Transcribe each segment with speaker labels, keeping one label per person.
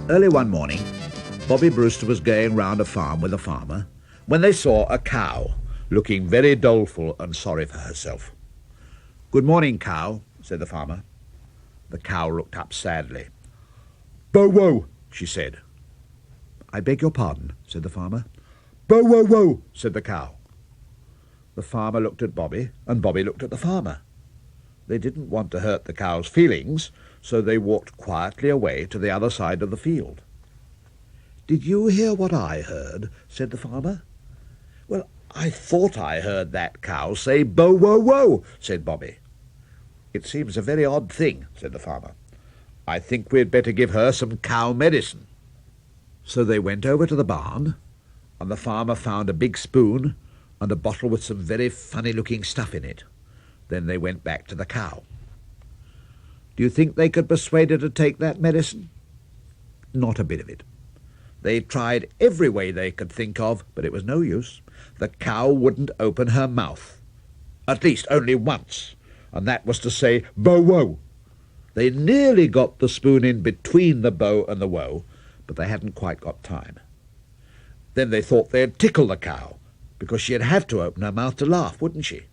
Speaker 1: Early one morning, Bobby Brewster was going round a farm with a farmer when they saw a cow looking very doleful and sorry for herself. "Good morning, cow," said the farmer. The cow looked up sadly. "Bow-wow," she said. "I beg your pardon," said the farmer. "Bow-wow-wow," said the cow. The farmer looked at Bobby, and Bobby looked at the farmer. They didn't want to hurt the cow's feelings, so they walked quietly away to the other side of the field. "Did you hear what I heard?" said the farmer. "Well, I thought I heard that cow say bow-wow-wow," said Bobby. "It seems a very odd thing," said the farmer. "I think we'd better give her some cow medicine." So they went over to the barn, and the farmer found a big spoon and a bottle with some very funny-looking stuff in it. Then they went back to the cow. Do you think they could persuade her to take that medicine? Not a bit of it. They tried every way they could think of, but it was no use. The cow wouldn't open her mouth. At least only once, and that was to say, bow-wow. They nearly got the spoon in between the bow and the woe, but they hadn't quite got time. Then they thought they'd tickle the cow, because she'd have to open her mouth to laugh, wouldn't she?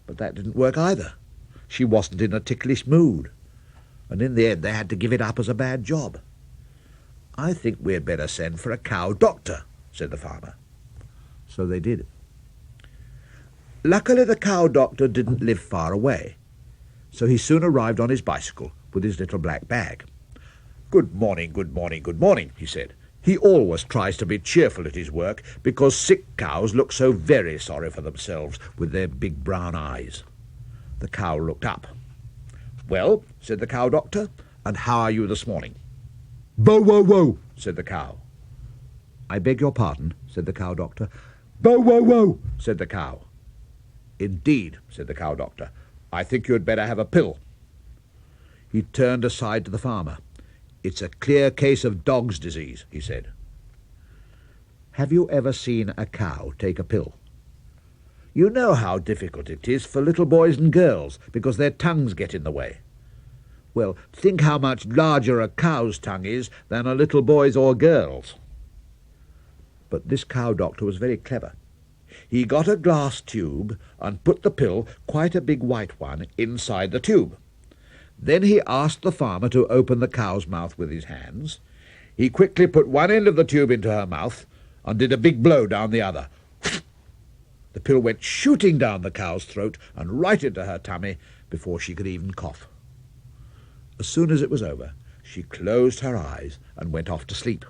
Speaker 1: But that didn't work either. She wasn't in a ticklish mood, and in the end they had to give it up as a bad job. "I think we'd better send for a cow doctor," said the farmer. So they did. Luckily the cow doctor didn't live far away, so he soon arrived on his bicycle with his little black bag. "Good morning, good morning, good morning," he said. He always tries to be cheerful at his work because sick cows look so very sorry for themselves with their big brown eyes. The cow looked up. "Well," said the cow doctor, "and how are you this morning?" "Bow-wow-wow," said the cow. "I beg your pardon," said the cow doctor. "Bow-wow-wow," said the cow. "Indeed," said the cow doctor. "I think you'd better have a pill." He turned aside to the farmer. "It's a clear case of dog's disease," he said. Have you ever seen a cow take a pill? You know how difficult it is for little boys and girls because their tongues get in the way. Well, think how much larger a cow's tongue is than a little boy's or girl's. But this cow doctor was very clever. He got a glass tube and put the pill, quite a big white one, inside the tube. Then he asked the farmer to open the cow's mouth with his hands. He quickly put one end of the tube into her mouth and did a big blow down the other. The pill went shooting down the cow's throat and right into her tummy before she could even cough. As soon as it was over, she closed her eyes and went off to sleep.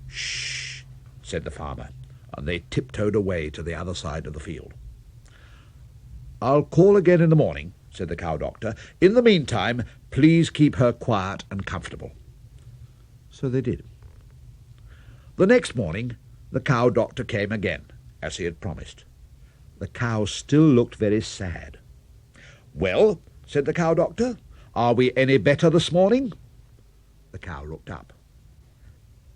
Speaker 1: "Shh," said the farmer, and they tiptoed away to the other side of the field. "I'll call again in the morning," said the cow doctor. "In the meantime, please keep her quiet and comfortable." So they did. The next morning, the cow doctor came again, as he had promised. The cow still looked very sad. "Well," said the cow doctor, "are we any better this morning?" The cow looked up.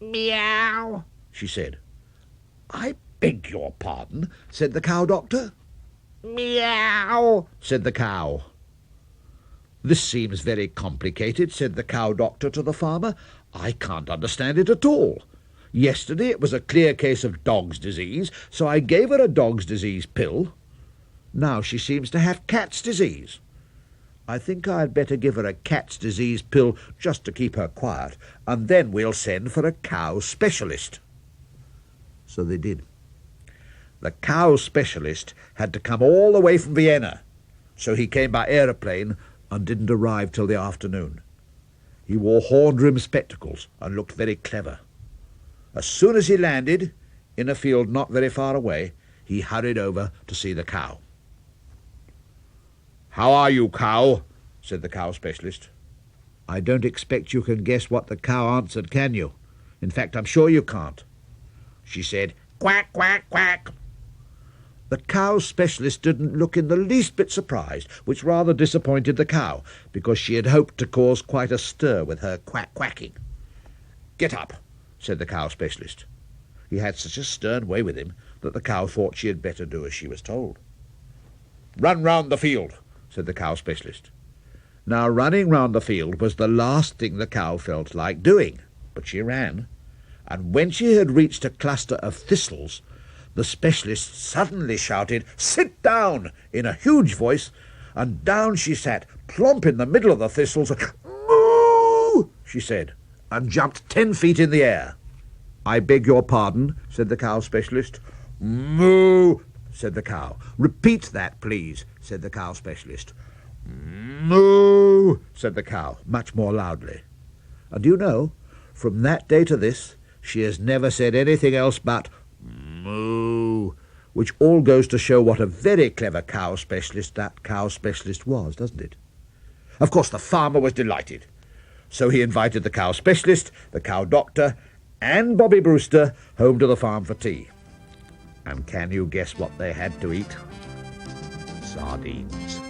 Speaker 1: "Meow," she said. "I beg your pardon," said the cow doctor. "Meow," said the cow. "This seems very complicated," said the cow doctor to the farmer. "I can't understand it at all. Yesterday it was a clear case of dog's disease, so I gave her a dog's disease pill. Now she seems to have cat's disease. I think I'd better give her a cat's disease pill just to keep her quiet, and then we'll send for a cow specialist." So they did. The cow specialist had to come all the way from Vienna, so he came by aeroplane and didn't arrive till the afternoon. He wore horn-rimmed spectacles and looked very clever. As soon as he landed, in a field not very far away, he hurried over to see the cow. "How are you, cow?" said the cow specialist. "I don't expect you can guess what the cow answered, can you? In fact, I'm sure you can't." She said, "Quack, quack, quack." The cow specialist didn't look in the least bit surprised, which rather disappointed the cow, because she had hoped to cause quite a stir with her quack-quacking. "Get up," said the cow specialist. He had such a stern way with him that the cow thought she had better do as she was told. "Run round the field," said the cow specialist. Now running round the field was the last thing the cow felt like doing. but she ran, and when she had reached a cluster of thistles, the specialist suddenly shouted, "Sit down!" in a huge voice, and down she sat, plump in the middle of the thistles. "Moo!" she said, and jumped 10 feet in the air. "I beg your pardon," said the cow specialist. "Moo!" said the cow. "Repeat that, please," said the cow specialist. "Moo!" said the cow, much more loudly. And you know, from that day to this, she has never said anything else but moo, which all goes to show what a very clever cow specialist that cow specialist was, doesn't it? Of course, the farmer was delighted. So he invited the cow specialist, the cow doctor, and Bobby Brewster home to the farm for tea. And can you guess what they had to eat? Sardines.